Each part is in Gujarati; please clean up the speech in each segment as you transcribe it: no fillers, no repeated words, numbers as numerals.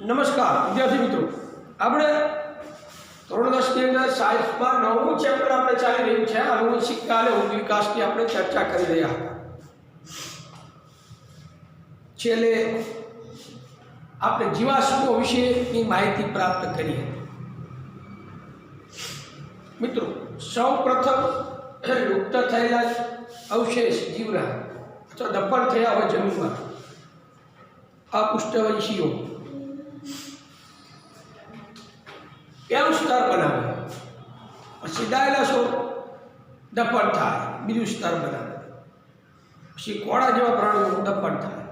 નમસ્કાર વિદ્યાર્થી મિત્રો, આપણે ધોરણ 10 ની અંદર સાયન્સમાં નવમું ચેપ્ટર આપણે ચાલી રહ્યું છે આનુવંશિક કાલે વિકાસની આપણે ચર્ચા કરી રહ્યા હતા. છેલ્લે આપણે જીવાશ્મો વિશેની માહિતી પ્રાપ્ત કરી હતી. મિત્રો, સૌપ્રથમ લુપ્ત થયેલા અવશેષ જીવના અથવા દફન થયા હોય જમીનમાં અપુષ્ટવંશીઓ પહેલું સ્તર બનાવે, પછી ડાયનાસોર દફન થાય, બીજું સ્તર બનાવે, પછી કોળા જેવા પ્રાણીઓ દફન થાય,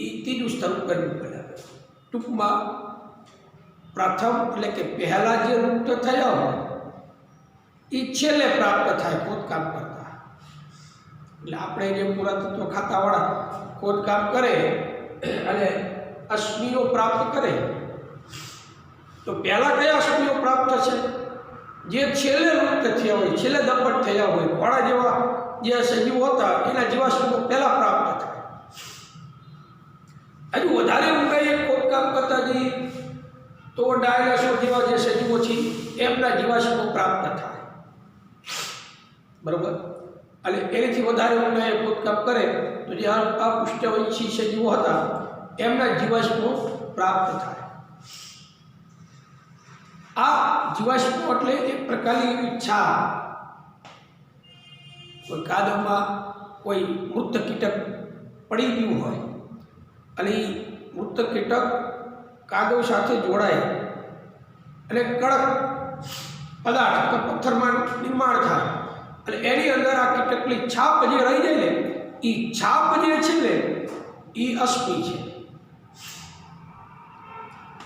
એ ત્રીજું સ્તર ઉપરનું બનાવે. ટૂંકમાં પ્રથમ એટલે કે પહેલા જે લુપ્ત થયા હોય એ છેલ્લે પ્રાપ્ત થાય ખોદકામ કરતા. એટલે આપણે જે પુરાતત્વ ખાતાવાળા ખોદકામ કરે અને અશ્મિઓ પ્રાપ્ત કરે તો પહેલાં કયા અશ્મિઓ પ્રાપ્ત થશે? જે છેલ્લે લુપ્ત થયા હોય, છેલ્લે દફન થયા હોય, ઘોડા જેવા જે સજીવો હતા એના જીવાશ્મો પહેલાં પ્રાપ્ત થાય. હજુ વધારે ઊંડાઈએ ખોદકામ કરતા જઈએ તો ડાયનાસોર જેવા જે સજીવો છે એમના જીવાશ્મો પ્રાપ્ત થાય. બરાબર? અને એનાથી વધારે ઊંડાઈએ ખોદકામ કરે તો જે અપુષ્ટવંશી સજીવો હતા એમના જીવાશ્મો પ્રાપ્ત થાય. આ જીવાશ્મો એટલે એક પ્રકારની એવી છાપ, કોઈ કાદવમાં કોઈ મૃત કીટક પડી ગયું હોય અને એ મૃત કીટક કાદવ સાથે જોડાય અને કડક પદાર્થ અથવા પથ્થરમાં નિર્માણ થાય અને એની અંદર આ કીટકની છાપ જે રહી જાય ને એ છાપ જે છે ને એ અશ્મિ છે.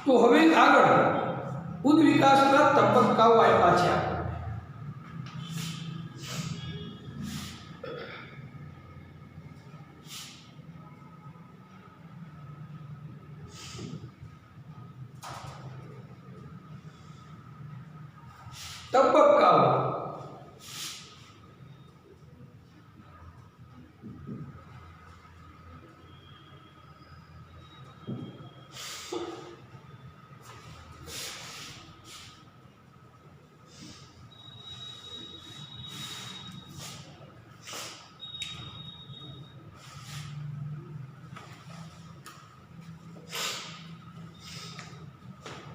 તો હવે આગળ ઉદ વિકાસના તબક્કાઓ આપ્યા છે. તબક્કાઓ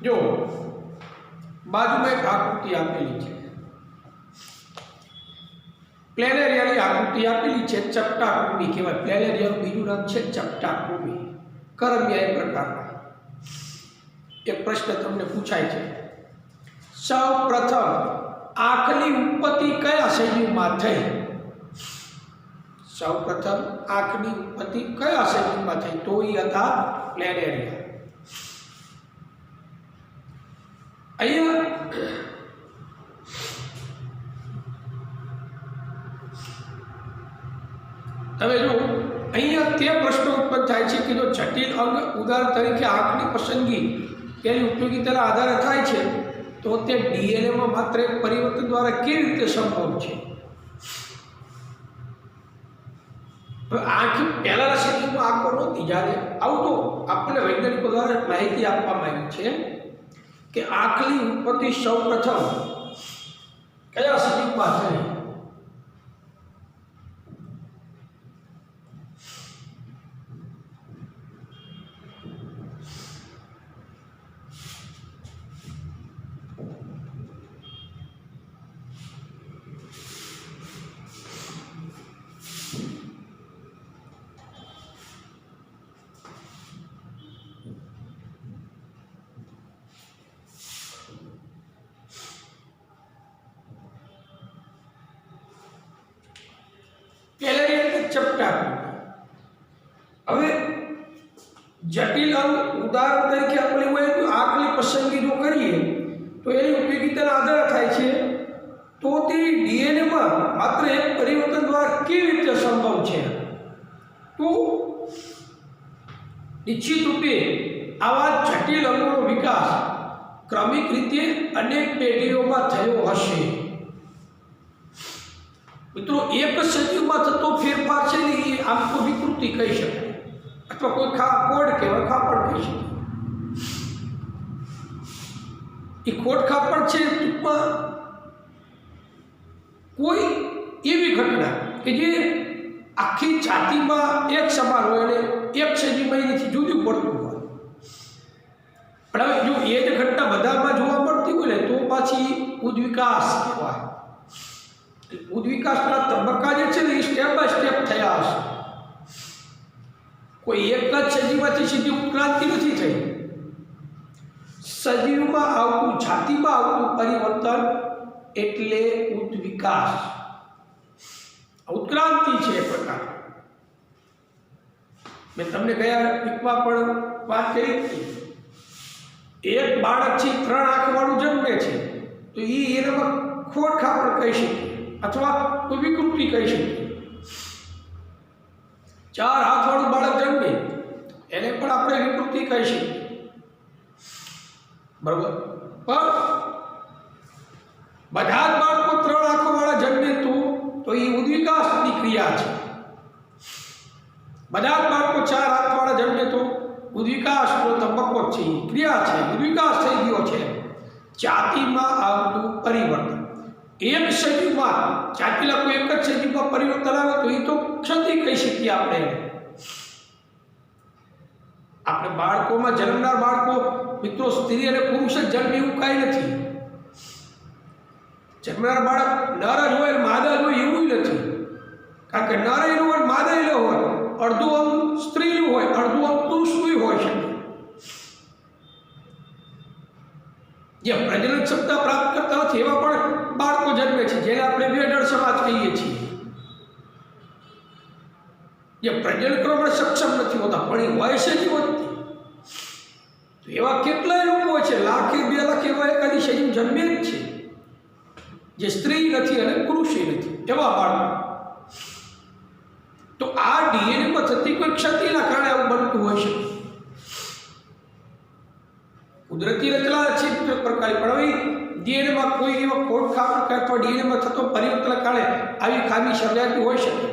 જો બાજુમાં એક આકૃતિ આપેલી છે, પ્લેનેરિયાની આકૃતિ આપેલી છે. ચપટાકૃતિ કહેવાય. પ્લેનેરિયાનું બીજું નામ છે ચપટાકૃતિ. કરમિયા એ પ્રકારના. એક પ્રશ્ન તમને પૂછાય છે, સૌ પ્રથમ આંખની ઉત્પત્તિ કયા સજીવમાં થઈ? સૌ પ્રથમ આંખની ઉત્પત્તિ કયા સજીવમાં થઈ? તો એ હતા પ્લેનેરિયા. અહીંયા તમે જો અહીંયા તે પ્રશ્ન ઉત્પન્ન થાય છે કે જો જટિલ અંગ ઉદાહરણ તરીકે આંખની પસંદગી તેની ઉપયોગિતાના આધારે થાય છે તો તે ડીએનએમાં માત્ર એક પરિવર્તન દ્વારા કેવી રીતે સંભવ છે? આંખ પહેલાના સજીવમાં આંખો નહોતી. જ્યારે આવું તો આપણને વૈજ્ઞાનિકો દ્વારા માહિતી આપવામાં આવી છે કે આંખની ઉત્પત્તિ સૌ પ્રથમ કયા સજીવમાં થઈ? ચપટાકૃતિ. હવે જટિલ અંગ ઉદાહરણ તરીકે આપણે એવું આંખની પસંદગી જો કરીએ તો એની ઉપયોગિતાના આધારે થાય છે તો તે ડીએનએમાં માત્ર એક પરિવર્તન દ્વારા કેવી રીતે સંભવ છે? તો નિશ્ચિત રૂપે આવા જટિલ અંગોનો વિકાસ ક્રમિક રીતે અનેક પેઢીઓમાં થયો હશે. મિત્રો, એક સજીવમાં થતો ફેરફાર છે ને એ આમ તો વિકૃતિ કહી શકાય અથવા કોઈ કોડ કહેવાય, ખાપણ કહી શકીએ. એ ખોટ ખાપણ છે ટૂંકમાં કોઈ એવી ઘટના કે જે આખી જાતિમાં એક સમાન હોય અને એક સજીવમાં એનાથી જુદું પડતું હોય. પણ હવે જો એ જ ઘટના બધામાં જોવા મળતી હોય ને તો પાછી ઉદ્વિકાસ કહેવાય. ઉદ્વિકાસના તબક્કા જે છે ને એ સ્ટેપ બાય સ્ટેપ થયા હશે. કોઈ એક જ સજીવમાંથી સીધી ઉત્ક્રાંતિ નથી થઈ. સજીવમાં આવતું, જાતિમાં આવતું પરિવર્તન એટલે ઉદ્વિકાસ, ઉત્ક્રાંતિ છે એ પ્રકાર. મેં તમને ગયા વીકમાં પણ વાત કરી હતી. એક બાળક છે 3 આંખવાળું જન્મે છે તો એનામાં ખોટ ખાપણ કહી શકીએ અથવા કોઈ વિકૃતિ કહી શકીએ. 4 હાથવાળું બાળક જન્મે એને પણ આપણે વિકૃતિ કહી શકીએ, બરોબર. પણ બધા જ બાળકો 3 આંખોવાળા જન્મે તો એ ઉદ્વિકાસની ક્રિયા છે. બધા જ બાળકો 4 હાથવાળા જન્મે તો ઉદ્વિકાસનો તબક્કો છે, ક્રિયા છે, ઉદ્વિકાસ થઈ ગયો છે. જાતિમાં આવતું પરિવર્તન, એક સજીવમાં જાતિલા કોઈ એક જ સજીવમાં પરિવર્તન આવે તો એ તો ક્ષતિ કહી શકીએ આપણે. આપણે બાળકોમાં જન્મનાર બાળકો મિત્રો સ્ત્રી અને પુરુષ જ જન્મે એવું કાંઈ નથી. જન્મનાર બાળક નર જ હોય માદા જ હોય એવું નથી. કારણ કે નરેલું હોય માદેલું હોય, અડધું અંગ સ્ત્રીનું હોય, અડધું અંગ પુરુષનું હોય શકે. જે પ્રજનન ક્ષમતા પ્રાપ્ત કરતા નથી એવા પણ બાળકો જન્મે છે, જેને આપણે વેડર સમાજ કહીએ છીએ. જે પ્રજનન કરવામાં સક્ષમ નથી હોતા પણ એ હોય છે જીવનથી. તો એવા કેટલાય લોકો છે, 1 લાખ 2 લાખ એવા એકાદી સજીવ જન્મે જ છે જે સ્ત્રી નથી અને પુરુષે નથી, એવા બાળકો. તો આ ડીએનએમાં થતી કોઈ ક્ષતિના કારણે આવું બનતું હોય છે. કુદરતી રચના છે પ્રકારે, પણ હવે ડીએનએમાં કોઈ એવો ખોટ ખાપણ અથવા ડીએનએમાં થતો પરિવર્તનના કારણે આવી ખામી સર્જાતી હોઈ શકે.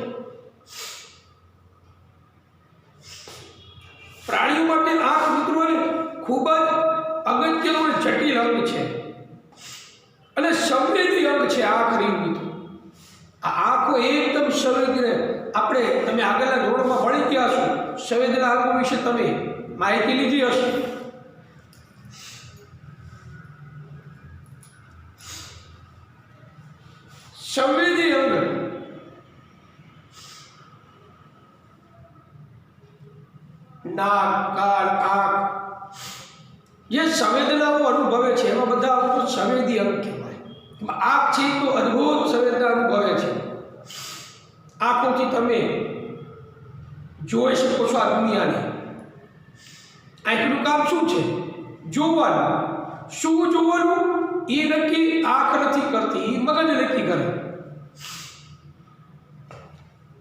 પ્રાણીઓ માટે આંખ મિત્રોને ખૂબ જ અગત્યનો અને જટિલ અંગ છે અને સંવેદી અંગ છે આંખ રહ્યું મિત્રો. આ આંખો એકદમ સંવેદી. આપણે તમે આગળના ધોરણમાં ભણી ગયા છો, સંવેદના અંગો વિશે તમે માહિતી લીધી હશે. સંવેદી અંગ નાક, કાન, આંખ જે સંવેદનાઓ અનુભવે છે એમાં બધા અંગો સંવેદી અંગ કહેવાય. આંખ છે તો અદ્ભુત સંવેદના અનુભવે છે. આંખોથી તમે જોઈ શકો છો આ દુનિયાને. આંખનું કામ શું છે? જોવાનું. શું જોવાનું એ નક્કી આંખ નથી કરતી, એ મગજ નક્કી કરે.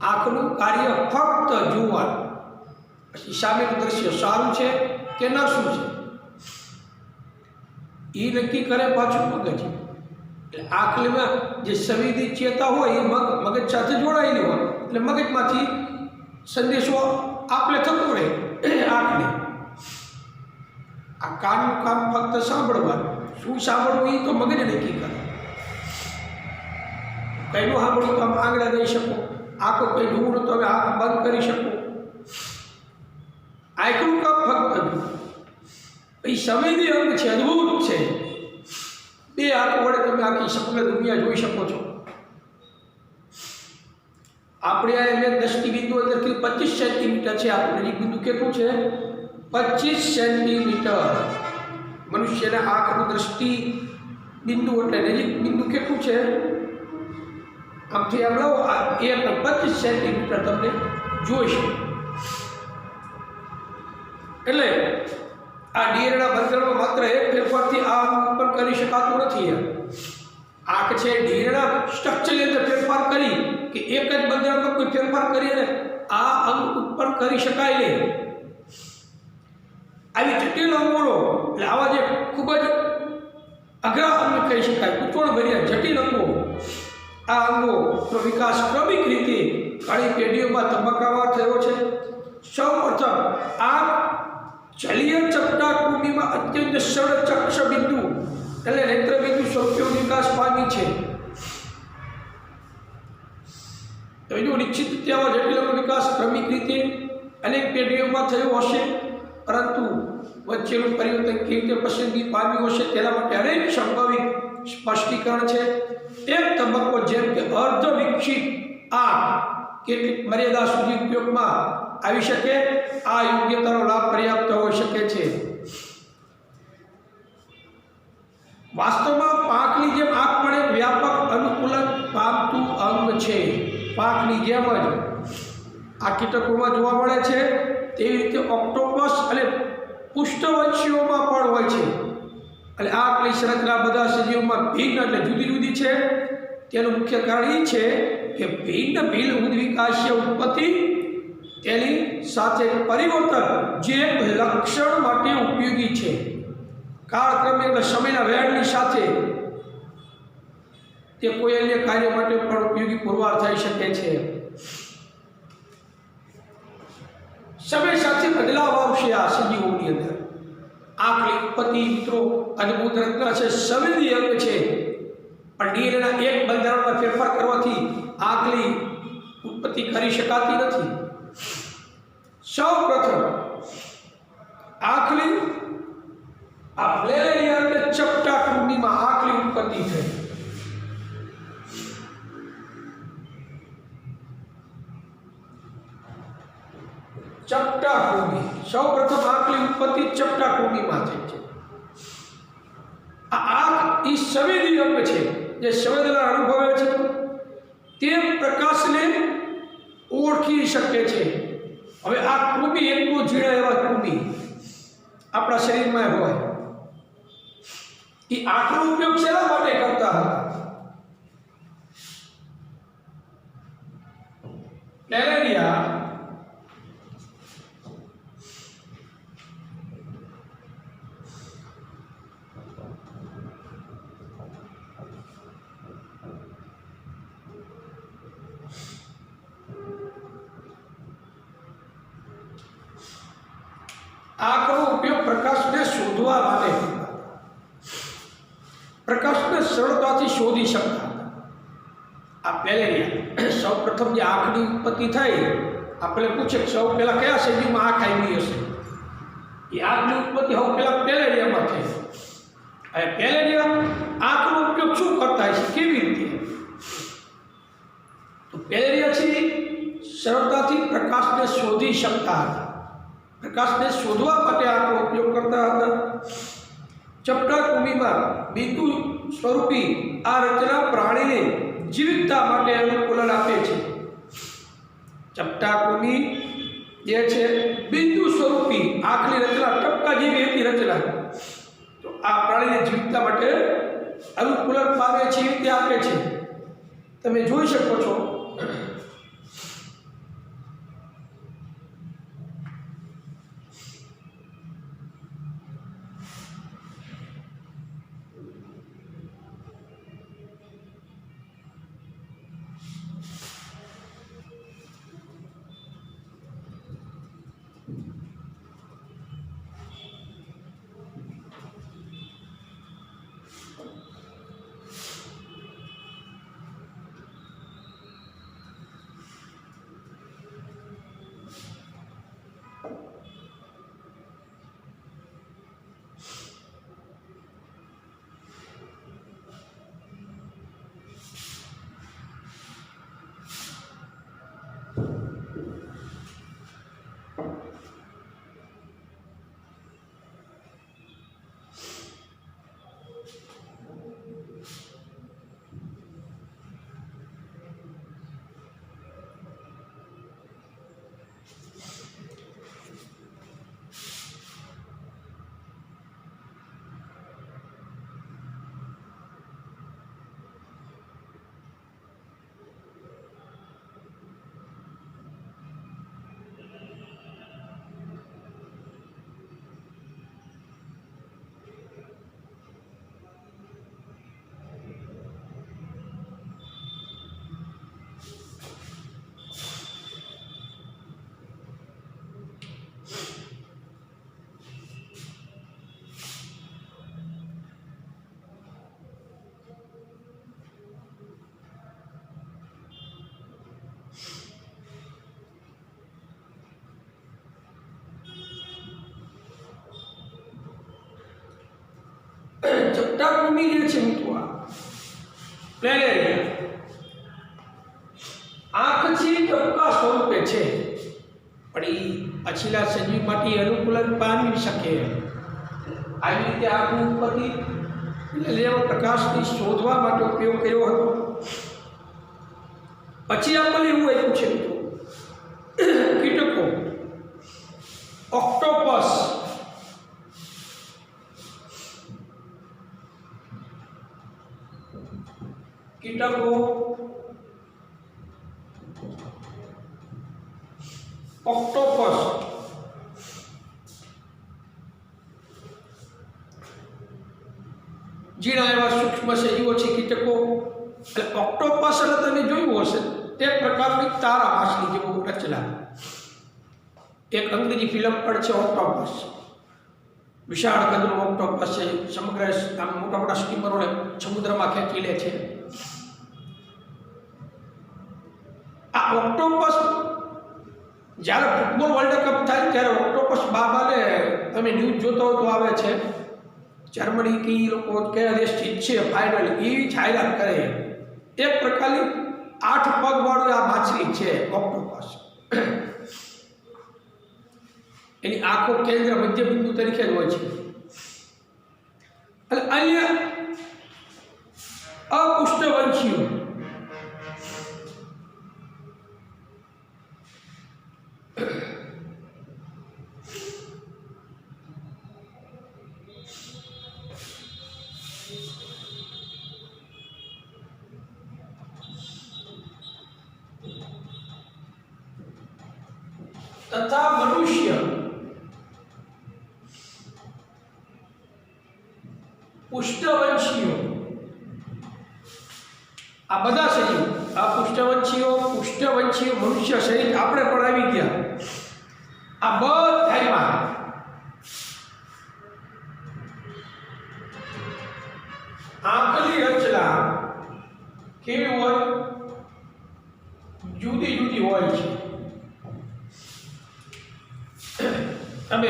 આંખનું કાર્ય ફક્ત જોવાનું. પછી સામેનું દ્રશ્ય સારું છે કે નરસું છે એ નક્કી કરે પાછું મગજ. એટલે આંખમાં જે સંવેદી ચેતા હોય એ મગજ સાથે જોડાયેલી હોય એટલે મગજમાંથી સંદેશો આપલે થતો રહે આંખને. આ કાનનું કામ ફક્ત સાંભળવાનું. શું સાંભળવું એ તો મગજ નક્કી કરે. કઈનું સાંભળવું તો આમ આંગળા દઈ શકો, આંખો કંઈ જોવું તો હવે આંખ બંધ કરી શકો. આંખનું કામ ફક્ત એ સંવેદી અંગ છે, અદ્ભુત છે. 2 આંખો વડે તમે આખી સમગ્ર દુનિયા જોઈ શકો છો. આપણે આ મેં દૃષ્ટિબિંદુ અંદર 25 સેન્ટીમીટર છે. આપણું નજીક બિંદુ કેટલું છે? 25 સેન્ટીમીટર. મનુષ્યના આંખનું દૃષ્ટિ બિંદુ એટલે નજીક બિંદુ કેટલું છે? આમથી આમ લો 25 સેન્ટીમીટર તમને જોઈ શકો. એટલે આ ડીએનએના બંધનમાં માત્ર એક ફેરફારથી આ અંગ ઉત્પન્ન કરી શકાતું નથી. આંખ છે ડીએનએના સ્ટ્રક્ચરની અંદર ફેરફાર કરી કે એક જ બંધનમાં કોઈ ફેરફાર કરી અને આ અંગ ઉત્પન્ન કરી શકાય નહીં. આવી જટિલ અંગોનો એટલે આવા જે ખૂબ જ અઘરા અંગ કહી શકાય, ગૂંચવણભર્યા જટિલ અંગો, આ અંગોનો વિકાસ ક્રમિક રીતે ઘણી પેઢીઓમાં તબક્કાવાર થયો છે. સૌપ્રથમ આ જલીય ચપટા કૃમિમાં અત્યંત સરળ ચક્ષ બિંદુ એટલે નેત્ર બિંદુ સ્વરૂપે વિકાસ પામી છે. તો એનો નિશ્ચિત રીતે આવા જટિલનો વિકાસ ક્રમિક રીતે અનેક પેઢીઓમાં થયો હશે, પરંતુ વચ્ચેનું પરિવર્તન કેવી રીતે પસંદગી પામ્યું હશે તેના માટે અનેક સંભવિત સ્પષ્ટીકરણ છે. એક તબક્કો જેમ કે અર્ધ વિકસિત આંખ કેટલીક મર્યાદા સુધી ઉપયોગમાં આવી શકે. આ યોગ્યતાનો લાભ પર્યાપ્ત હોઈ શકે છે. વાસ્તવમાં પાંખની જેમ આંખ પણ એક વ્યાપક અનુકૂલન પામતું અંગ છે. પાંખની જેમ જ આ કીટકોમાં જોવા મળે છે તેવી રીતે ઓક્ટોપસ અને પુષ્ઠવંશીઓમાં પણ હોય છે. અને આંખની સંરચના બધા સજીવોમાં ભિન્ન એટલે જુદી જુદી છે. તેનું મુખ્ય કારણ એ છે કે ભિન્ન ઉદ્વિકાસીય ઉત્પત્તિ તેની સાથે પરિવર્તન જે એક લક્ષણ માટે ઉપયોગી છે. કાળક્રમે એટલે સમયના વેળની સાથે તે કોઈ અન્ય કાર્ય માટે પણ ઉપયોગી પુરવાર થઈ શકે છે. સમય સાથે બદલાવ આવશે આ સજીવોની અંદર. આંખની ઉત્પત્તિ મિત્રો અદ્ભુત રચના છે, સંવેદી અંગ છે, પણ ડીએનએના એક બંધારણમાં ફેરફાર કરવાથી આંખની ઉત્પત્તિ કરી શકાતી નથી. સૌ પ્રથમ આંખની આ પ્લેલેરિયા એટલે ચપટા કૃમિમાં આંખની ઉત્પત્તિ થઈ. ચપટા કૃમિ સૌ પ્રથમ આંખની ઉત્પત્તિ ચપટા કૃમિમાં થઈ છે. આ આંખ એ સંવેદી અંગ છે જે સંવેદના અનુભવે છે, તે પ્રકાશને ઓળખી શકે છે. હવે આ કૃમિ એટલું ઝીણા એવા કૃમિ આપણા શરીરમાં હોય, એ આંખનો ઉપયોગ શેના માટે કરતા હતા? પ્લેલેરિયા આંખનો ઉપયોગ પ્રકાશને શોધવા માટે કરતા. પ્રકાશને સરળતાથી શોધી શકતા. આ પ્લેલેરિયા સૌ પ્રથમ જે આંખની ઉત્પત્તિ થઈ, આપણે પૂછે સૌ પહેલા કયા સજીવમાં આંખ આવી હશે? એ આંખની ઉત્પત્તિ સૌ પહેલા પ્લેલેરિયામાં થઈ. અને પ્લેલેરિયા આંખનો ઉપયોગ શું કરતા હશે, કેવી રીતે? તો પ્લેલેરિયા છે સરળતાથી પ્રકાશને શોધી શકતા હતા. પ્રકાશને શોધવા માટે આંખનો ઉપયોગ કરતા હતા. ચપટા કૃમિમાં બિંદુ સ્વરૂપી આ રચના પ્રાણીને જીવિતતા માટે અનુકૂલન આપે છે. ચપટા કૃમિ જે છે બિંદુ સ્વરૂપી આંખની રચના ટપકા જેવી હતી રચના, તો આ પ્રાણીને જીવિતતા માટે અનુકૂલન પામે છે, તે આપે છે. તમે જોઈ શકો છો કૃમિ જે છે મિત્રો આ પ્લેનેરિયા આંખથી ટપકા સ્વરૂપે છે, પણ એ અછીલા સજીવ માટે અનુકૂલન પામી શકે. આવી રીતે આંખની ઉત્પત્તિ એટલે પ્રકાશની શોધવા માટે ઉપયોગ કર્યો હતો. પછી આપણને એવું આવ્યું છે મિત્રો કીટકો, ઓક્ટોપસ, કીટકો, ઓક્ટોપસ ઝીણા એવા સૂક્ષ્મ સજીવો છે કીટકો. એટલે ઓક્ટોપસ એટલે તમે જોયું હશે તે પ્રકારની તારા માછલી જેવું રચના. એક અંગ્રેજી ફિલ્મ પણ છે ઓક્ટોપસ, વિશાળ કદનું ઓક્ટોપસ છે, સમગ્ર આમ મોટા મોટા સ્ટીમરોને સમુદ્રમાં ખેંચી લે છે. આ ઓક્ટોપસ જ્યારે ફૂટબોલ વર્લ્ડ કપ થાય ત્યારે ઓક્ટોપસ બાબાને તમે ન્યૂઝ જોતો હોય તો આવે છે જર્મની કે એ લોકો કયા દેશ જીતશે ફાઇનલ એ જાહેરાત કરે. એક પ્રકારની 8 પગવાળું આ માછલી છે ઓક્ટોપસ. એની આંખો કેન્દ્ર મધ્ય બિંદુ તરીકે જ હોય છે. અને અન્ય અપુષ્ઠવંશીઓ તથા મનુષ્ય પુષ્ઠવંશીઓ આ બધા સજીવ આ પુષ્ઠવંશીઓ મનુષ્ય સહિત આપણે પણ આવી ગયા. આ બધામાં આંખની રચના કેવી હોય? જુદી જુદી હોય છે. તમે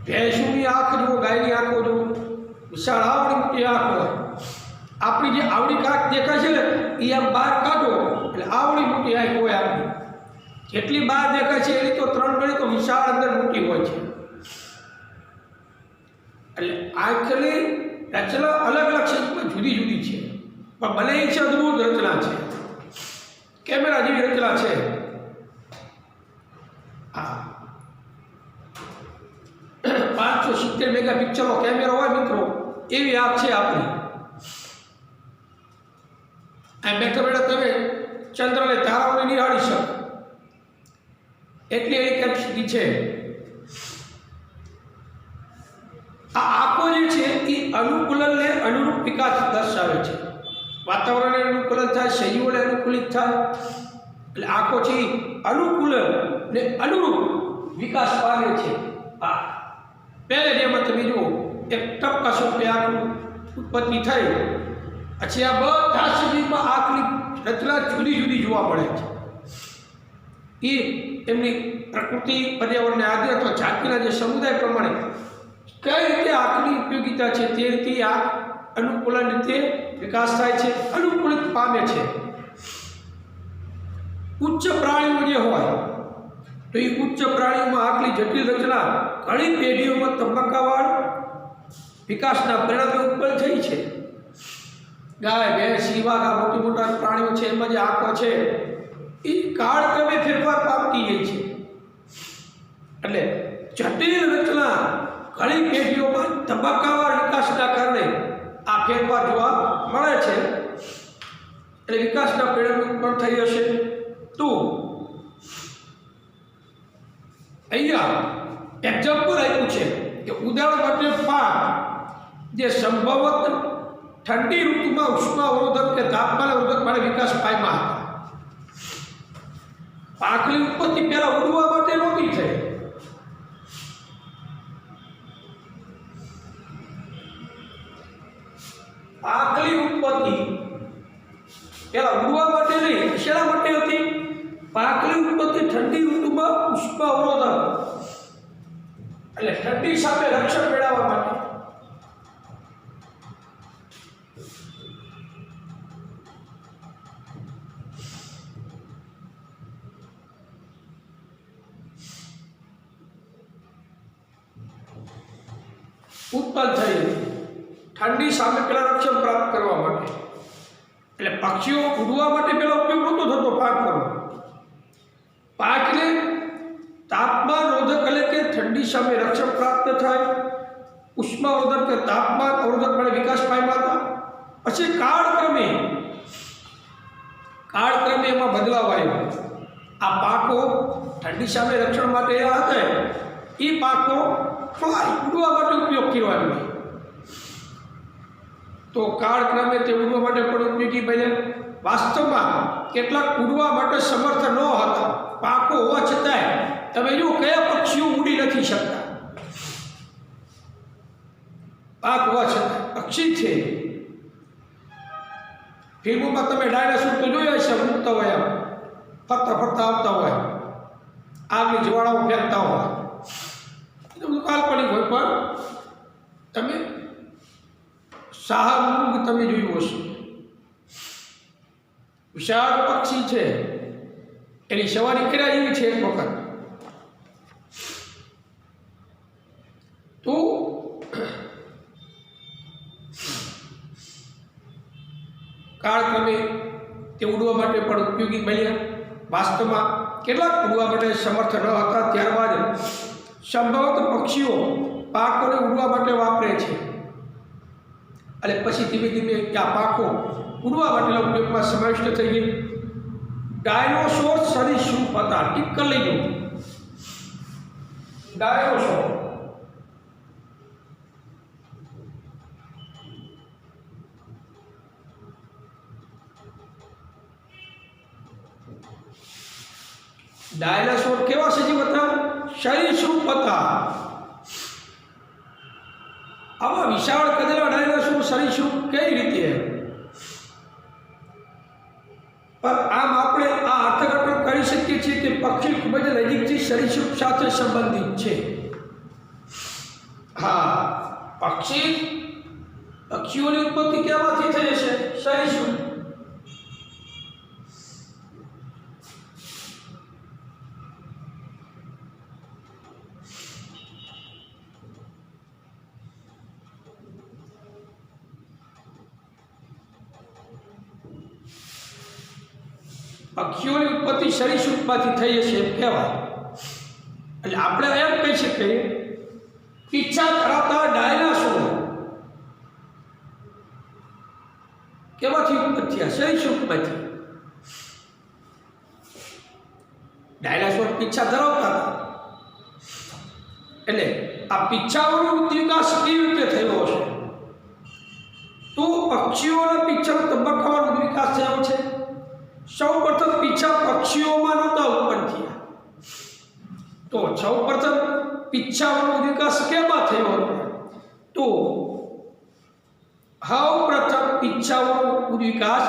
ભેંસની આંખ જુઓ, ગાયની આંખો જુઓ, વિશાળ આવડી મોટી આંખ હોય. આપણી જે આવડી કાંખ દેખાય છે ને એ આમ બહાર કાઢો એટલે આવડી મોટી આંખ હોય. આપણી જેટલી બહાર દેખાય છે એની તો 3 ગણી તો વિશાળ અંદર મોટી હોય છે. એટલે આંખની રચના અલગ અલગ ક્ષેત્રમાં જુદી જુદી છે, પણ બને છે અદભુત રચના છે, કેમેરા જેવી રચના છે. હા, 570 મેગાપિક્સલનો કેમેરો હોય મિત્રો, એવી આંખ છે આપણી. આ બેઠા બેઠા તમે ચંદ્રને તારાઓને નિહાળી શકો એટલી એની કેપેસિટી છે. આ આંખો જે છે એ અનુકૂલનને અનુરૂપ વિકાસ દર્શાવે છે. વાતાવરણને અનુકૂલન થાય, સજીવોને અનુકૂલિત થાય, એટલે આંખો છે અનુકૂલન ને અનુરૂપ વિકાસ પામે છે. આ પહેલે જેમાં તમે જુઓ એક ટપકા સ્વરૂપે આંખનું ઉત્પત્તિ થઈ, પછી આ બધા સજીવમાં આંખની રચના જુદી જુદી જોવા મળે છે. એ એમની પ્રકૃતિ પર્યાવરણને આધારે અથવા જાતિના જે સમુદાય પ્રમાણે કઈ રીતે આંખની ઉપયોગિતા છે તે રીતે આંખ અનુકૂલન રીતે વિકાસ થાય છે, અનુકૂલિત પામે છે. ઉચ્ચ પ્રાણીઓ જે હોય તો એ ઉચ્ચ પ્રાણીઓમાં આંખની જટિલ રચના ઘણી પેઢીઓમાં તબક્કાવાર વિકાસના પરિણામે ઉત્પન્ન થઈ છે. ગાય, ભેંસ, વાઘ, આ મોટી મોટા પ્રાણીઓ છે એમાં જે આંખો છે એ કાળક્રમે ફેરફાર પામતી જાય છે. એટલે જટિલ રચના ઘણી પેઢીઓમાં તબક્કાવાર વિકાસના કારણે આ ફેરફાર જોવા મળે છે. એટલે વિકાસના પરિણામે ઉત્પન્ન થઈ હશે. તો અહીંયા એક્ઝામ્પલ આપ્યું છે કે ઉદાહરણ માટે પાક જે સંભવત ઠંડી ઋતુમાં ઉષ્મા અવરોધક કે તાપમાન અવરોધક માટે વિકાસ પામ્યા હતા. પાકની ઉત્પત્તિ પહેલા ઉડવા માટે નહોતી થઈ. પાકની ઉત્પત્તિ પહેલા ઉડવા માટે નહીં, શેના માટે હતી? પાકની ઉત્પત્તિ ઠંડી ઋતુમાં ઉષ્મા અવરોધક એટલે ઠંડી સામે રક્ષણ મેળવવા માટે. ઉત્પન્ન થઈ હતી ઠંડી સામે પેલા રક્ષણ પ્રાપ્ત કરવા માટે. એટલે પક્ષીઓ ઉડવા માટે પેલો ઉપયોગ નહોતો થતો પાકનો. પાકને તાપમાન રોધક એટલે કે ઠંડી સામે રક્ષણ પ્રાપ્ત થાય, ઉષ્માવર્ધક કે તાપમાન અવરોધક માટે વિકાસ પામ્યા હતા. પછી કાળક્રમે એમાં બદલાવ આવ્યો. આ પાકો ઠંડી સામે રક્ષણ માટે હતા, એ પાકો ઉડવા માટે ઉપયોગ કરવાનો. તો કાળક્રમે તે ઉડવા માટે પણ ઉપયોગી બન્યા. વાસ્તવમાં કેટલાક ઉડવા માટે સમર્થ ન હતા. પાકો હોવા છતાંય તમે જો કયા પક્ષીઓ ઉડી નથી શકતા. પાક હોવા છતાં પક્ષી છે. ફિલ્મોમાં તમે ડાયનાસોર તો જોયા હશે, ઉડતા હોય, એમ ફરતા ફરતા આવતા હોય, આગની જ્વાળાઓ ફેંકતા હોય. એ બધું કાલ્પનિક હોય, પણ તમે શાહમૃગ તમે જોયું હશે. વિશાળ પક્ષી છે, એની સવારી કર્યા જેવી છે એક વખત. તો કાળક્રમે તે ઉડવા માટે પણ ઉપયોગી બન્યા. વાસ્તવમાં કેટલાક ઉડવા માટે સમર્થ ન હતા. ત્યારબાદ સંભવત પક્ષીઓ પાકોને ઉડવા માટે વાપરે છે, અને પછી ધીમે ધીમે આ પાકો ઉડવા માટેના ઉપયોગમાં સમાવિષ્ટ થઈ ગઈ. ડાયનોસોર સરીસૃપ હતા. ટીક કરી લેજો. ડાયનોસોર ડાયનાસોર કેવા સજીવ હતા? સરીસૃપ હતા. આવા વિશાળ કદના ડાયનાસોર સરીસૃપ કઈ રીતે? પણ આમ આપણે આ અર્થઘટન કરી શકીએ છીએ કે પક્ષી ખૂબ જ નજીકથી સરીસૃપ સાથે સંબંધિત છે. હા, પક્ષીઓની ઉત્પત્તિ ક્યાંથી થઈ હશે? સરીસૃપ. પક્ષીઓની ઉત્પત્તિ સરીસૃપમાંથી થઈ હશે એમ કહેવાય. એટલે આપણે એમ કહી શકીએ પીછા ધરાવતા ડાયનાસોર કેમાંથી ઉત્પત્તિ થયા? સરીસૃપમાંથી. ડાયનાસોર પીછા ધરાવતા હતા, એટલે આ પીછાઓનો વિકાસ કેવી રીતે થયો હશે? તો પક્ષીઓના પીછાના તબક્કાવાનો વિકાસ થયો છે. સૌપ્રથમ પીછા પક્ષીઓમાં નહોતા ઉત્પન્ન થયા. તો સૌપ્રથમ પીછાઓનો વિકાસ કેમાં થયો હતો? તો પ્રથમ પીછાઓનો વિકાસ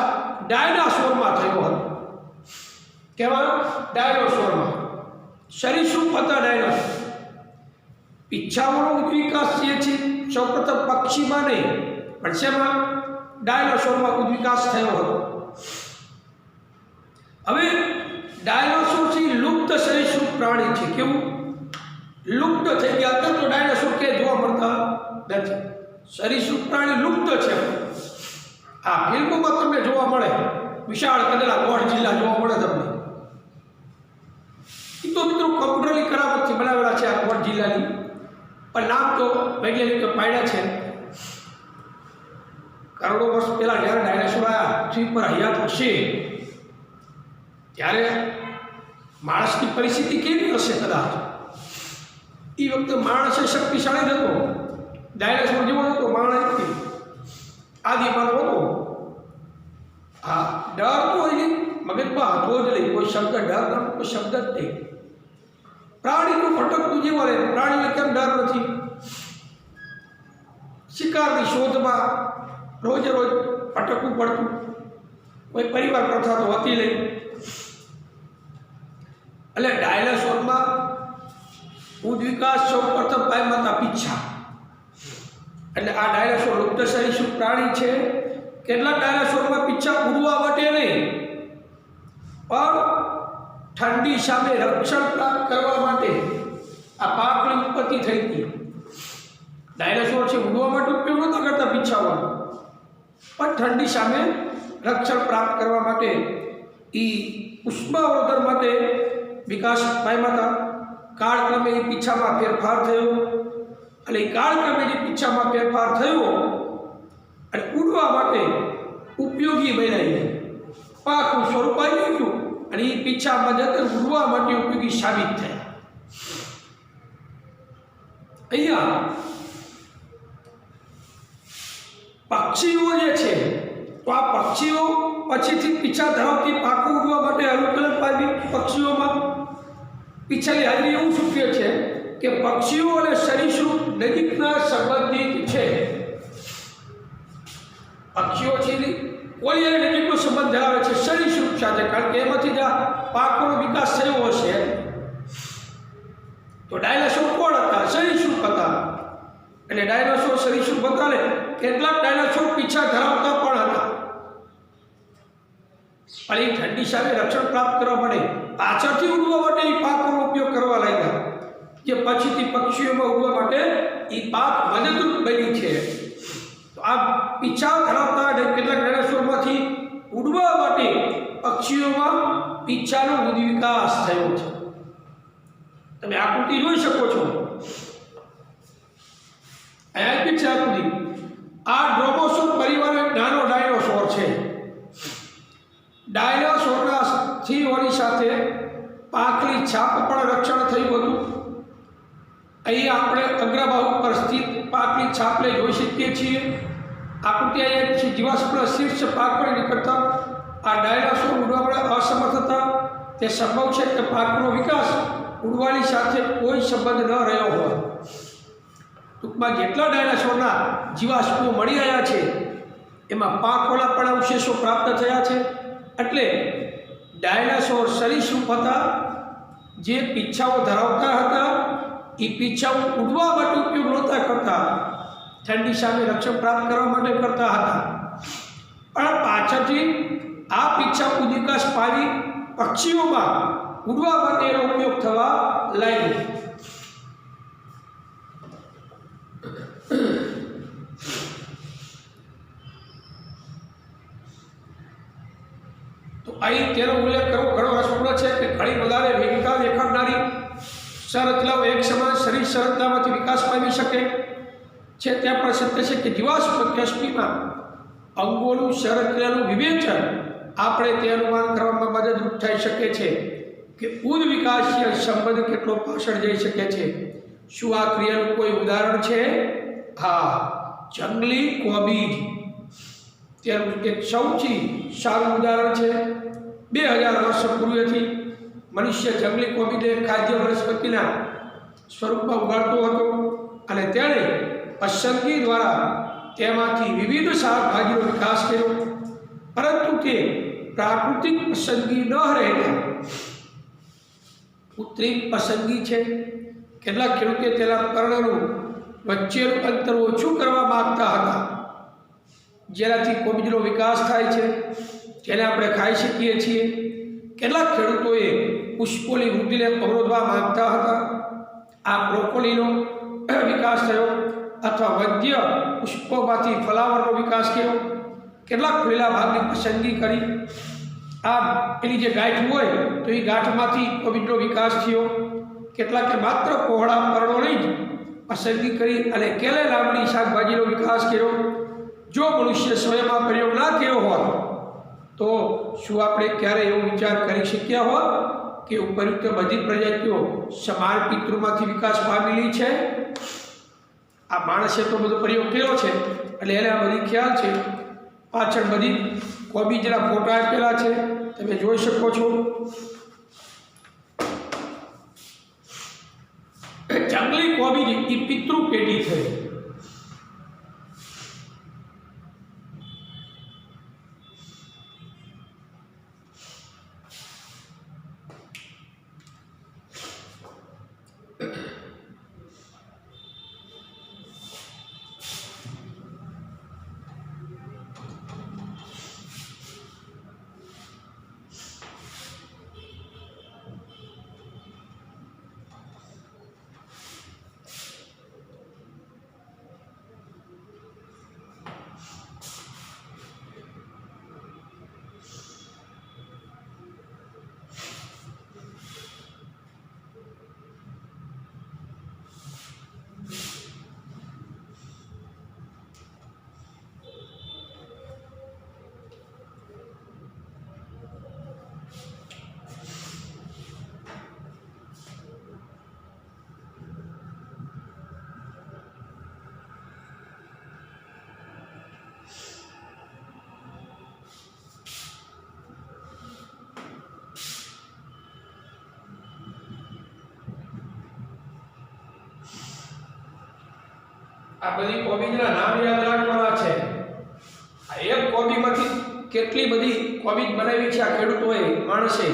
ડાયનાસોરમાં થયો હતો. કેવા? ડાયનાસોરમાં. સરીસૃપ હતા ડાયનાસોર. પીછાઓનો વિકાસ જે છે સૌપ્રથમ પક્ષીમાં નહીં, પણ શેમાં? ડાયનાસોરમાં વિકાસ થયો હતો. હવે ડાયનાસોર છે લુપ્ત સરીસૃપ પ્રાણી છે. કેવું? લુપ્ત થઈ ગયા. અત્યારે તો ડાયનાસોર કે જોવા મળતા નથી. સરીસૃપ પ્રાણી લુપ્ત છે. આ ફિલ્મોમાં તમને જોવા મળે, વિશાળ કદના ગોળચીલા જોવા મળે તમને. એ તો મિત્રો કમ્પ્યુટરની કરામતથી બનાવેલા છે આ ગોળચીલાની, પણ નામ તો વૈજ્ઞાનિકો પાડ્યા છે. કરોડો વર્ષ પહેલા જ્યારે ડાયનાસોર આવ્યા, પૃથ્વી પર હયાત હશે, ત્યારે માણસની પરિસ્થિતિ કેવી હશે? કદાચ એ વખતે માણસ શક્તિશાળી હતો, ડાયનાસોર જેવો હતો માણસ, આદિમાનવ હતો. હા, ડર તો એની મગજમાં હતો જ નહીં. કોઈ શબ્દ ડર નામનો કોઈ શબ્દ જ નહીં. પ્રાણી તો ભટકતું જેવો રહે. પ્રાણીને કેમ ડર નથી? શિકારની શોધમાં રોજે રોજ ભટકવું પડતું. કોઈ પરિવાર પ્રથા તો હતી નહીં. એટલે ડાયનાસોરમાં વિકાસ સૌ પ્રથમ પામ્યા હતા પીછા. એટલે આ ડાયનાસોર લુપ્ત સરીસૃપ પ્રાણી છે. કેટલાક ડાયનાસોરમાં પીછા ઉડવા માટે નહીં, પણ ઠંડી સામે રક્ષણ પ્રાપ્ત કરવા માટે આ પાકની ઉત્પત્તિ થઈ હતી. ડાયનાસોર છે ઉડવા માટે ઉપયોગ નહોતા કરતા પીછાવાનો, પણ ઠંડી સામે રક્ષણ પ્રાપ્ત કરવા માટે એ ઉષ્માવર્ધન માટે વિકાસ પામ્યા હતા. કાળક્રમે એ પીછામાં ફેરફાર થયો અને એ કાળક્રમે જે પીછામાં ફેરફાર થયો અને ઉડવા માટે ઉપયોગી બન્યા, પાકનું સ્વરૂપ આવી ગયું અને એ પીછામાં જતા ઉડવા માટે ઉપયોગી સાબિત થયા. અહીંયા પક્ષીઓ જે છે તો આ પક્ષીઓ પછીથી પીછા ધરાવતી પાખું ઉડવા માટે અનુકૂલન પામી. પક્ષીઓમાં પીછાની હાજરી એવું સૂચવે છે કે પક્ષીઓ અને સરીસૃપ નજીકના સંબંધિત છે. પક્ષીઓ છે કોઈ અને નજીકનો સંબંધ ધરાવે છે સરીસૃપ સાથે, કારણ કે એમાંથી જ આ પાકોનો વિકાસ થયો હશે. તો ડાયનાસોર કોણ હતા? સરીસૃપ હતા. એટલે ડાયનાસોર સરીસૃપ હતા ને કેટલાક ડાયનાસોર પીછા ધરાવતા પણ હતા, પણ એ ઠંડી સામે રક્ષણ પ્રાપ્ત કરવા માટે પાછળથી ઉડવા માટે એ પાકોનો ઉપયોગ કરવા લાગ્યા, જે પછીથી પક્ષીઓમાં ઉડવા માટે એ પાક મદદરૂપ બની છે. તો આ પીછા ધરાવતા કેટલાક ડાયનાસોરમાંથી ઉડવા માટે પક્ષીઓમાં પીછાનો વિકાસ થયો છે. તમે આકૃતિ જોઈ શકો છો. અહીંયા પીછા આકૃતિ. આ ડ્રોમોસોર પરિવારનો એક નાનો ડાયનોસોર છે. ડાયનાસોરના સ્થિઓની સાથે પાંખની છાપ પણ રક્ષણ થયું હતું. અહીં આપણે અગ્રભાગ પર સ્થિત પાંખની છાપને જોઈ શકીએ છીએ. આકૃતિ અહીંયા છે. જીવાશ્મના શીર્ષ પાંખડી નીકળતા આ ડાયનાસોર ઉડવા માટે અસમર્થ હતા. તે સંભવ છે કે પાંખનો વિકાસ ઉડવાની સાથે કોઈ સંબંધ ન રહ્યો હોય. ટૂંકમાં જેટલા ડાયનાસોરના જીવાશ્મો મળી આવ્યા છે એમાં પાંખોના પણ અવશેષો પ્રાપ્ત થયા છે. એટલે ડાયનાસોર સરીસૃપ હતા, જે પીછાઓ ધરાવતા હતા. એ પીછાઓ ઉડવા માટે ઉપયોગ નહોતા કરતા, ઠંડી સામે રક્ષણ પ્રાપ્ત કરવા માટે કરતા હતા. પણ પાછળથી આ પીછાઓ વિકાસ પામી પક્ષીઓમાં ઉડવા માટે એનો ઉપયોગ થવા લાગ્યો. તો અહીં તેનો ઉલ્લેખ કરવો ઘણો રસપ્રદ છે કે ઘણી વધારે વિવિધતા દેખાડનારી સંરચનાઓ એક સમાન શરીર સંરચનામાંથી વિકાસ પામી શકે છે. ત્યાં પણ સત્ય છે કે જીવાશ્મ કેસ્પીમાં અંગોનું સંરચનાનું વિવેચન આપણે તે અનુમાન કરવામાં મદદરૂપ થઈ શકે છે કે ઉદ વિકાસીય સંબંધ કેટલો પાછળ જઈ શકે છે. શું આ ક્રિયાનું કોઈ ઉદાહરણ છે? હા, જંગલી કોબીજ તેનું એક સૌથી સારું ઉદાહરણ છે. 2000 વર્ષ પૂર્વેથી મનુષ્ય જંગલી કોબીજને ખાદ્ય વનસ્પતિના સ્વરૂપમાં ઉગાડતો હતો અને તેણે પસંદગી દ્વારા તેમાંથી વિવિધ શાકભાજીનો વિકાસ કર્યો, પરંતુ તે પ્રાકૃતિક પસંદગી ન રહેતા કૃત્રિમ પસંદગી છે. કેટલાક ખેડૂતો તેના પર્ણનું વચ્ચેનું અંતર ઓછું કરવા માગતા હતા, જેનાથી કોબીજનો વિકાસ થાય છે, જેને આપણે ખાઈ શકીએ છીએ. કેટલાક ખેડૂતોએ પુષ્પોની વૃદ્ધિને અવરોધવા માંગતા હતા. આ બ્રોકોલીનો વિકાસ થયો અથવા વદ્ય પુષ્પોમાંથી ફ્લાવરનો વિકાસ થયો. કેટલાક ખુલ્લા ભાગની પસંદગી કરી. આ પેલી જે ગાંઠ હોય તો એ ગાંઠમાંથી કોબીજનો વિકાસ થયો. કેટલાકે માત્ર પહોળા પર્ણોની જ પસંદગી કરી અને કેલે લાંબડી શાકભાજીનો વિકાસ કર્યો. જો મનુષ્ય સ્વયં આ પ્રયોગ ના કર્યો હોત તો શું આપણે ક્યારે એવો વિચાર કરી શક્યા હોત કે ઉપયુક્ત બધી પ્રજાતિઓ સમાન પિતૃમાંથી વિકાસ પામેલી છે? આ માણસે તો બધો પ્રયોગ કર્યો છે એટલે એને આ બધી ખ્યાલ છે. પાછળ બધી કોબીજના ફોટા આપેલા છે, તમે જોઈ શકો છો. જંગલી કોબીજ એ પિતૃ પેઢી થઈ. આ બધી કોબીજના નામ યાદ રાખવાના છે। આ એક કોબીમાંથી કેટલી બધી કોબીજ બનાવી છે આ ખેડૂતોએ, માણસે।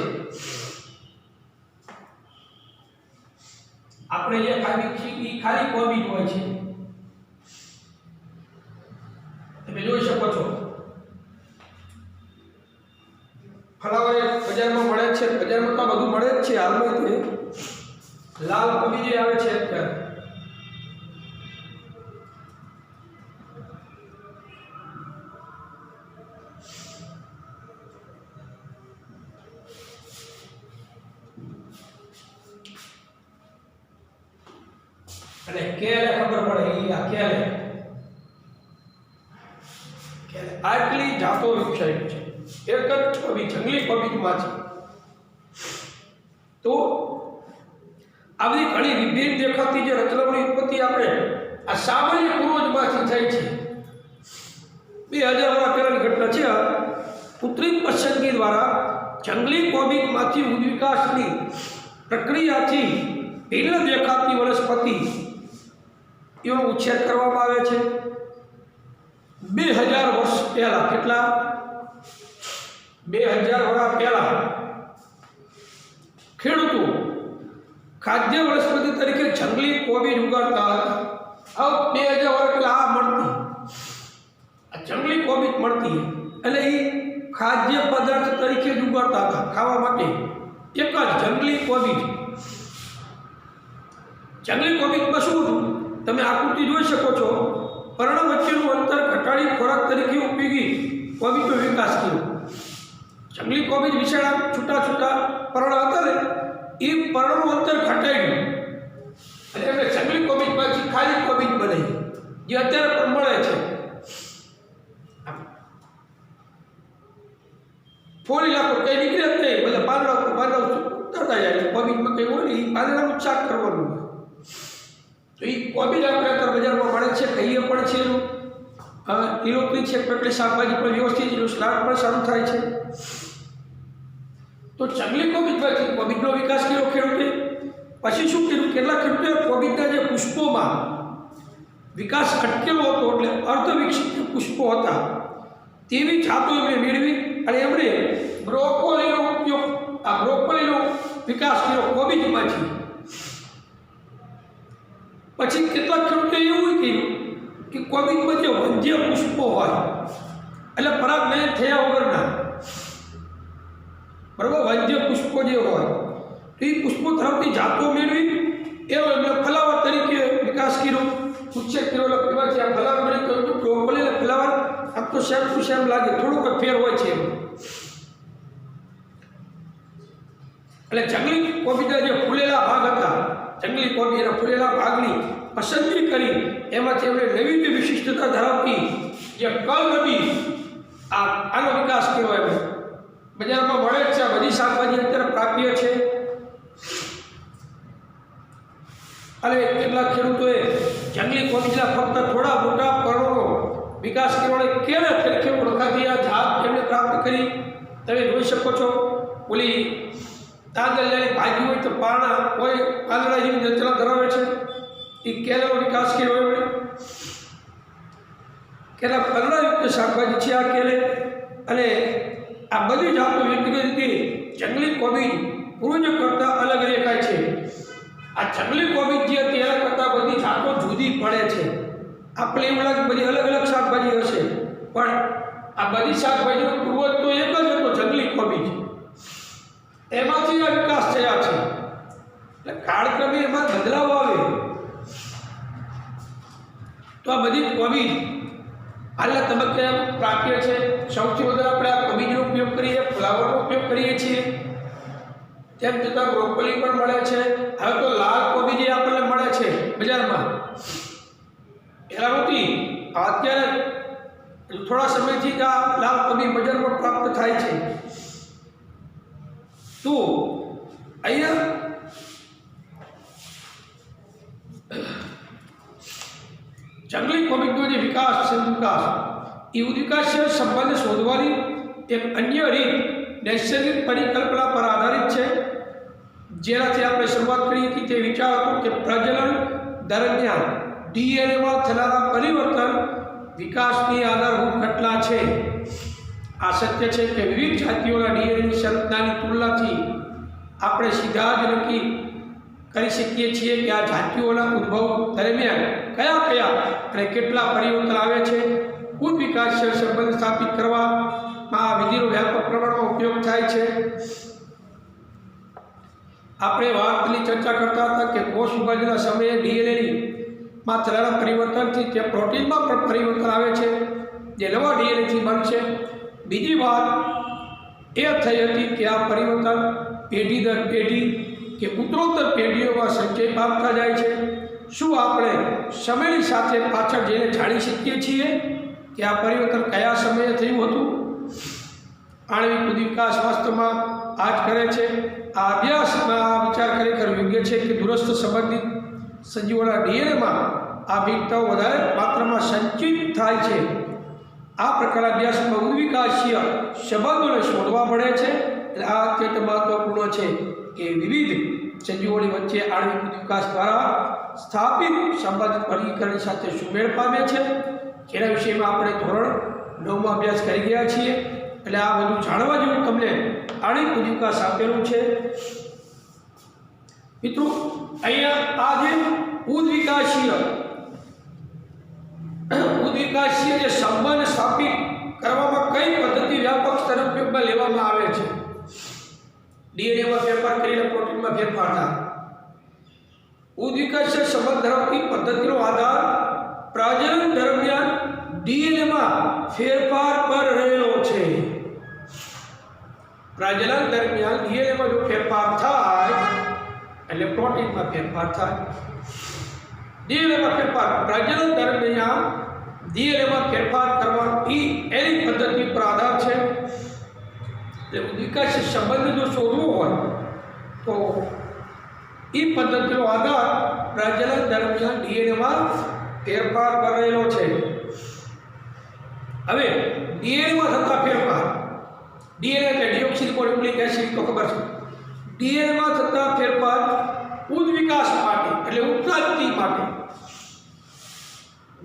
આપણે જે ખાવી છીએ એ ખાલી કોબીજ હોય છે, તમે જોઈ શકો છો। ફ્લાવર બજારમાં મળે છે, બજારમાં તો બધું મળે જ છે હાલમાં। તે લાલ કોબીજ આવે છે અત્યારે। અને કેલે ખબર પડે એ આ કેલે આટલી જાતો વિકસાવી છે એક જ કોબી, જંગલી કોબીજમાંથી। તો આવી ઘણી વિભિન્ન દેખાતી જે રચનાઓની ઉત્પત્તિ આપણે આ સામાન્ય પૂર્વજમાંથી થઈ છે। 2000 વર્ષ પહેલાની ઘટના છે। કૃત્રિમ પસંદગી દ્વારા જંગલી કોબીજમાંથી ઉદ્વિકાસની પ્રક્રિયાથી ભિન્ન દેખાતી વનસ્પતિ એનો ઉછેર કરવામાં આવે છે। 2000 વર્ષ પહેલા, કેટલા 2000 વર્ષ પહેલા ખેડૂતો ખાદ્ય વનસ્પતિ તરીકે જંગલી કોબીજ ઉગાડતા હતા। હવે 2000 વર્ષ પહેલા આ મળતી, આ જંગલી કોબીજ મળતી એટલે એ ખાદ્ય પદાર્થ તરીકે જ ઉગાડતા હતા ખાવા માટે। એક જ જંગલી કોબીજ। જંગલી કોબીજમાં શું હતું તમે આકૃતિ જોઈ શકો છો। પર્ણ વચ્ચેનું અંતર ઘટાડી ખોરાક તરીકે ઉપયોગી કોબીજનો વિકાસ થયો। જંગલી કોબીજ વિશાળ છૂટા છૂટા પર્ણ હતા ને એ પર્ણનું અંતર ઘટાડ્યું અને એમને જંગલી કોબીજમાંથી ખાલી કોબીજ બનાવી, જે અત્યારે પણ મળે છે। ફોડી નાખો કઈ નીકળે જ નહીં, બધા પાંદડા ઉતરતા જાય, કોબીજમાં કઈ હોય ને એ પાંદડાનું શાક કરવાનું હોય। તો એ કોબીજ આપણે અત્યારે બજારમાં મળે છે, કહીએ પણ છે એનું લીલોતરી છે, પેટલી શાકભાજી પણ વ્યવસ્થિત, એનું સ્લાડ પણ સારું થાય છે। તો જંગલી કોબીજમાંથી કોબીજનો વિકાસ કર્યો ખેડૂતે। પછી શું કર્યું, કેટલાક ખેડૂતોએ કોબીજના જે પુષ્પોમાં વિકાસ અટકેલો હતો એટલે અર્ધવિકસિત પુષ્પો હતા તેવી જાતો એમણે મેળવી અને એમણે બ્રોકોલીનો ઉપયોગ, આ બ્રોકોલીનો વિકાસ કર્યો કોબીજમાંથી। પછી કેટલાક ખેડૂતોએ એવું કહ્યું કે કોબીજમાં જે વંધ્ય પુષ્પો હોય એટલે પરાગનયન થયા વગરના, બરાબર, વંધ્ય પુષ્પો જે હોય તો એ પુષ્પો તરફથી જાતો મેળવી એવો એમને ફ્લાવર તરીકે વિકાસ કર્યો, ઉછેર કર્યો। એટલે કહેવાય આ ફ્લાવર તરીકે બ્રોકોલી અને ફ્લાવર આમ તો સેમ ટુ સેમ લાગે, થોડુંક ફેર હોય છે એમાં। એટલે જંગલી કોબીજના જે ફૂલેલા ભાગ હતા, જંગલી કોબી એના ફૂલેલા ભાગની પસંદગી કરી એમાંથી એમણે નવી જે વિશિષ્ટતા ધરાવતી જે કલરવી આનો વિકાસ કર્યો। એમ બજારમાં મળે જ છે, બધી શાકભાજી અત્યારે પ્રાપ્ય છે। અને કેટલાક ખેડૂતોએ જંગલી કોબીજના ફક્ત થોડા મોટા પર્ણોનો વિકાસ કરવાને કેળે તરીકે ઓળખાતી આ જાત એમણે પ્રાપ્ત કરી। તમે જોઈ શકો છો ઓલી તાંદળિયાની ભાજી હોય તો પારણા હોય, પાંદડા જેવી રચના ધરાવે છે, એ કેળનો વિકાસ કર્યો એમણે। કેટલાક પાંદડાયુક્ત શાકભાજી છે આ કેળે। અને આ બધી જાતો વ્યક્તિગત રીતે જંગલી કોબીજ પૂર્વજો કરતાં અલગ દેખાય છે। આ જંગલી કોબીજ જે હતી એના કરતાં બધી જાતો જુદી પડે છે। આપણે એમ લાગે બધી અલગ અલગ શાકભાજી હશે, પણ આ બધી શાકભાજીનો પૂર્વજ તો એક જ હતો, જંગલી કોબીજ। એમાંથી આ વિકાસ થયા છે, એટલે કાળક્રમે એમાં બદલાવ આવે। તો આ બધી કોબીજ હાલના તબક્કે પ્રાપ્ય છે। સૌથી વધારે આપણે આ કોબીજનો ઉપયોગ કરીએ, ફ્લાવરનો ઉપયોગ કરીએ છીએ, તેમ છતાં બ્રોકોલી પણ મળે છે। હવે તો લાલ કોબીજ આપણને મળે છે બજારમાં, એના નથી અત્યારે થોડા સમયથી આ લાલ કોબી બજારમાં પ્રાપ્ત થાય છે। તો અહીંયા જંગલી કોબીજનો જે વિકાસ છે, એ વિકાસ સંબંધ શોધવાની એક અન્ય રીત નૈસર્ગિક પરિકલ્પના પર આધારિત છે। જેનાથી આપણે શરૂઆત કરી હતી તે વિચાર હતો કે પ્રજનન દરમિયાન ડીએનએમાં થનારા પરિવર્તન વિકાસની આધારભૂત ઘટના છે। આ સત્ય છે કે વિવિધ જાતિઓના ડીએનએની સંરચનાની તુલનાથી આપણે સીધા જ નક્કી કરી શકીએ છીએ કે આ જાતિઓના ઉદ્ભવ દરમિયાન કયા કયા અને કેટલા પરિવર્તન આવે છે। કુલ વિકાસશીલ સંબંધ સ્થાપિત કરવામાં આ વિધિનો વ્યાપક પ્રમાણમાં ઉપયોગ થાય છે। આપણે વાતની ચર્ચા કરતા હતા કે કોષ વિભાજનના સમયે ડીએનએની માં થનારા પરિવર્તનથી તે પ્રોટીનમાં પણ પરિવર્તન આવે છે જે નવા ડીએનએથી બનશે। બીજી વાત એ થઈ હતી કે આ પરિવર્તન પેઢી દર પેઢી કે ઉત્તરોત્તર પેઢીઓમાં સંચય પામતા જાય છે। શું આપણે સમયની સાથે પાછળ જઈને જાણી શકીએ છીએ કે આ પરિવર્તન કયા સમયે થયું હતું? આણ્વિક વિકાસ વાસ્તવમાં આ જ કરે છે। આ અભ્યાસમાં આ વિચાર ખરેખર યોગ્ય છે કે દૂરસ્થ સંબંધિત સજીવોના ડીએનએમાં આ ભિન્નતાઓ વધારે માત્રામાં સંચિત થાય છે। આ પ્રકારના અભ્યાસમાં ઉદ્વિકાસીય સંબંધોને શોધવા પડે છે। એટલે આ અત્યંત મહત્વપૂર્ણ છે કે વિવિધ સજીવોની વચ્ચે આણ્વિક વિકાસ દ્વારા સ્થાપિત સંબંધિત વર્ગીકરણ સાથે સુમેળ પામે છે, જેના વિષયમાં આપણે ધોરણ 9માં અભ્યાસ કરી ગયા છીએ। એટલે આ બધું જાણવા જેવું તમને આણ્વિક વિકાસ આપેલું છે। મિત્રો, અહીંયા આ જે ઉદ્વિકાસીય જે સંબંધ સ્થાપિત કરવામાં કઈ પદ્ધતિ વ્યાપક સ્તરે ઉપયોગમાં લેવામાં આવે છે? ડીએનએમાં ફેરફાર કરીને પ્રોટીનમાં ફેરફાર થાય। ઉદ્વિકાસીય સંબંધ ધરાવતી પદ્ધતિનો આધાર પ્રજનન દરમિયાન ડીએનએમાં ફેરફાર પર રહેલો છે। પ્રજનન દરમિયાન ડીએનએમાં જો ફેરફાર થાય એટલે પ્રોટીનમાં ફેરફાર થાય। ડીએનએમાં ફેરફાર પ્રજનન દરમિયાન ડીએનએમાં ફેરફાર કરવાની એની પદ્ધતિ પર આધાર છે। એટલે વિકાસશીલ સંબંધ જો શોધવો હોય તો એ પદ્ધતિનો આધાર પ્રજનન દરમિયાન ડીએનએમાં ફેરફાર કરેલો છે। હવે ડીએનએમાં થતા ફેરફાર, ડીએનએ એટલે ડિઓક્સિરિબોન્યુક્લિક એસિડ તો ખબર છે। ડીએનએમાં થતા ફેરફાર ઉદ્વિકાસ માટે એટલે ઉત્ક્રાંતિ માટે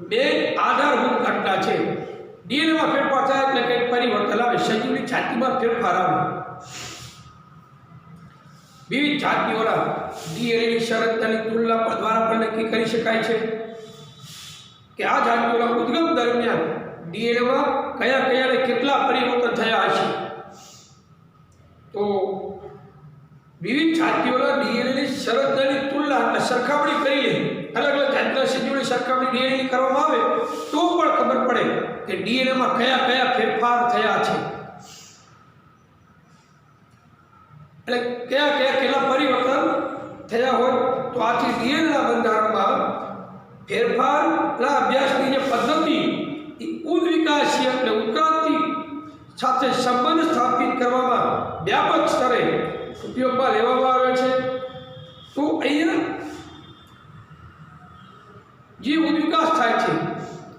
બે આધારભૂત ઘટના છે। ડીએનએમાં ફેરફાર થાય એટલે કંઈક પરિવર્તન આવે, સજીવની જાતિમાં ફેરફાર આવે। વિવિધ જાતિઓના ડીએનએની સંરચનાની તુલના પર દ્વારા પણ નક્કી કરી શકાય છે કે આ જાતિઓના ઉદ્ગમ દરમિયાન ડીએનએમાં કયા કયા અને કેટલા પરિવર્તન થયા હશે। તો વિવિધ જાતિઓના ડીએનએની સંરચનાની તુલના અને સરખામણી કરી લે, અલગ અલગ જાતના સજીવોની સરખામણી ડીએનએની કરવામાં આવે તો પણ ખબર પડે કે ડીએનએમાં કયા કયા ફેરફાર થયા છે, એટલે કયા કયા કેટલા પરિવર્તન થયા હોય। તો આથી ડીએનએના બંધારણમાં ફેરફારના અભ્યાસની જે પદ્ધતિ ઉદ્વિકાસીય એટલે ઉત્ક્રાંતિ સાથે સંબંધ સ્થાપિત કરવામાં વ્યાપક સ્તરે ઉપયોગમાં લેવામાં આવે છે। તો અહીંયા જે ઉદ્વિકાસ થાય છે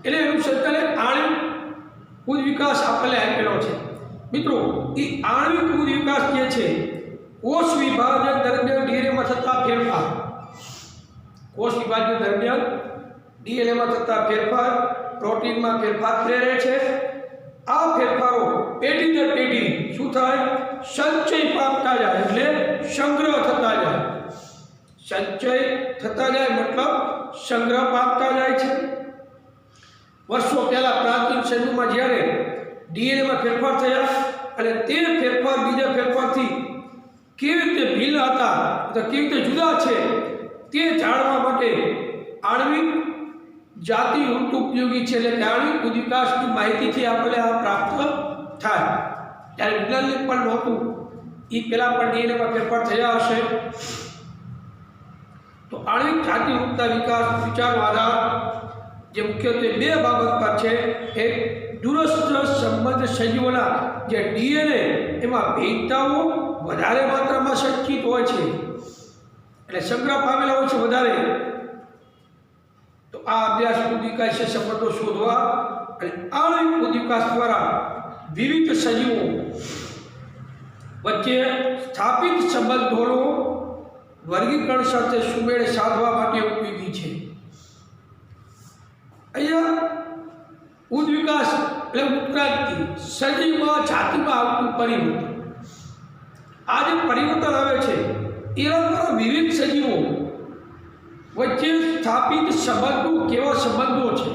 એટલે એનું સત્તાને આણ્વિક ઉદ્વિકાસ આપણને આપેલો છે। મિત્રો, એ આણ્વિક ઉદ્વિકાસ જે છે કોષ વિભાજન દરમિયાન ડીએનએમાં થતા ફેરફાર, કોષ વિભાજન દરમિયાન ડીએનએમાં થતા ફેરફાર પ્રોટીનમાં ફેરફાર પ્રેરે છે। આ ફેરફારો પેઢી દર પેઢી શું થાય? સંચય પામતા જાય એટલે સંગ્રહ થતા જાય। સંચય થતા જાય મતલબ સંગ્રહ પામતા જાય છે। વર્ષો પહેલા પ્રાચીન સમયમાં જ્યારે ડીએનએમાં ફેરફાર થયા અને તે ફેરફાર બીજા ફેરફારથી કેવી રીતે ભિન્ન હતા તો કેવી રીતે જુદા છે તે જાણવા માટે આણ્વિક જાતિ ઉપયોગી છે। એટલે આણ્વિક ઉદ્વિકાસની માહિતીથી આપણને આ પ્રાપ્ત થાય। ત્યારે વિજ્ઞાનને પણ નહોતું, એ પહેલાં પણ ડીએનએમાં ફેરફાર થયા હશે। તો આણ્વિક જાતિ રૂપના વિકાસ વિચારનો આધાર જે મુખ્યત્વે બે બાબત પર છે। એક દૂરસ્થ સંબંધ સજીવોના જે ડીએનએ એમાં ભિન્નતાઓ વધારે માત્રામાં સંચિત હોય છે એટલે સંગ્રહ પામેલા હોય છે વધારે। તો આ અભ્યાસ ઉદ્વિકાસીય સંબંધો શોધવા અને આણ્વિક ઉદ્વિકાસ દ્વારા વિવિધ સજીવો વચ્ચે સ્થાપિત સંબંધોનો વર્ગીકરણ સાથે સુમેળ સાધવા માટે ઉપયોગી છે। ઉદ્વિકાસ એટલે ઉત્ક્રાંતિ, સજીવમાં જાતિમાં આવતું પરિવર્તન. આ જે પરિવર્તન આવે છે એના દ્વારા વિવિધ સજીવો વચ્ચે સ્થાપિત સંબંધો કેવા સંબંધો છે.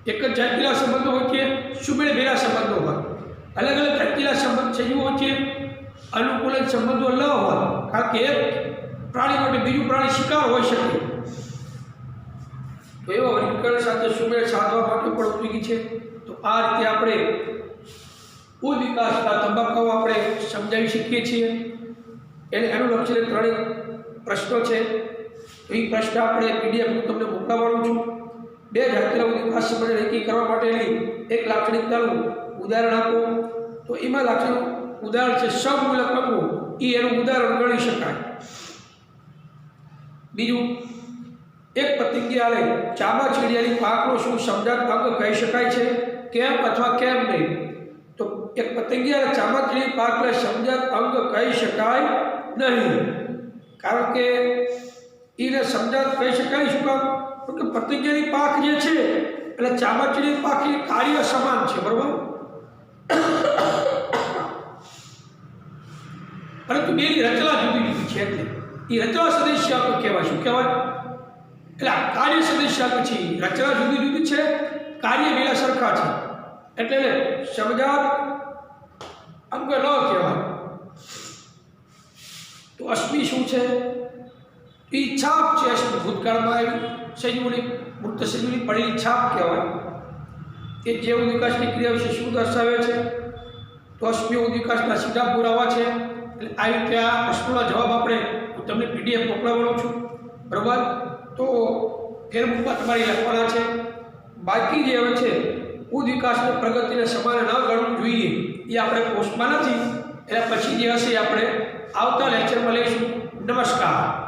એક જ જાતિના સંબંધો વચ્ચે સુમેળભેરા સંબંધો હોય, અલગ અલગ જાતિના સંબંધ સજીવો વચ્ચે અનુકૂલન સંબંધો ન હોય, કારણ કે એક પ્રાણી માટે બીજું પ્રાણી શિકાર હોઈ શકે. તો એવા વર્ગીકરણ સાથે સુમેળ સાધવા માટે પણ ઉપયોગી છે. તો આ રીતે આપણે ઉદ્વિકાસના તબક્કાઓ આપણે સમજાવી શકીએ છીએ. એને અનુલક્ષીને ત્રણેય પ્રશ્નો છે. તો એ પ્રશ્ન આપણે પીડીએફ તમને મોકલાવવાનું છું. બે જાતિના ઉદ્વિકાસ સંબંધ નક્કી કરવા માટેની એક લાક્ષણિકતાનું ઉદાહરણ આપો. તો એમાં લાક્ષણિક ઉદાહરણ છે સમમૂલક અંગો, એ એનું ઉદાહરણ ગણી શકાય. બીજું, એક પતંગિયાને ચામાચીડિયાની પાંખનો શું સમજાત અંગ કહી શકાય છે, કેમ અથવા કેમ નહીં? તો એક પતંગિયાને ચામાચીડિયાની પાંખને સમજાત અંગ કહી શકાય નહીં, કારણ કે એને સમજાત કહી શકાય શું કામ? તો કે પતંગિયાની પાંખ જે છે એટલે ચામાચીડિયાની પાંખની કાર્ય સમાન છે, બરોબર? પરંતુ બેની રચના જુદી જુદી છે. એટલે એ રચના સદસ્યાંક કહેવાય. શું કહેવાય? એટલે કાર્ય સદસ્યાંક છે. રચના જુદી જુદી છે, કાર્ય બેના સરખા છે, એટલે સમજાત અંગ ન કહેવાય. તો અશ્મિ શું છે? એ છાપ છે. અશ્મિ ભૂતકાળમાં આવી સજીવોની મૃત સજીવની પડેલી છાપ કહેવાય. એ જે ઉદ્વિકાસની ક્રિયા વિશે શું દર્શાવે છે? તો અશ્મિ ઉદ્વિકાસના સીધા પુરાવા છે. એટલે આ રીતે આ પ્રશ્નોના જવાબ આપણે હું તમને પીડીએફ મોકલાવવાનો છું, બરાબર? તો ફેરબુકમાં તમારી લખવાના છે. બાકી જે હવે છે ઉદ્વિકાસની પ્રગતિને સમાન ન ગણવું જોઈએ એ આપણે પોસ્ટમાં નથી, એટલે પછી જે હશે આપણે આવતા લેક્ચરમાં લઈશું. નમસ્કાર.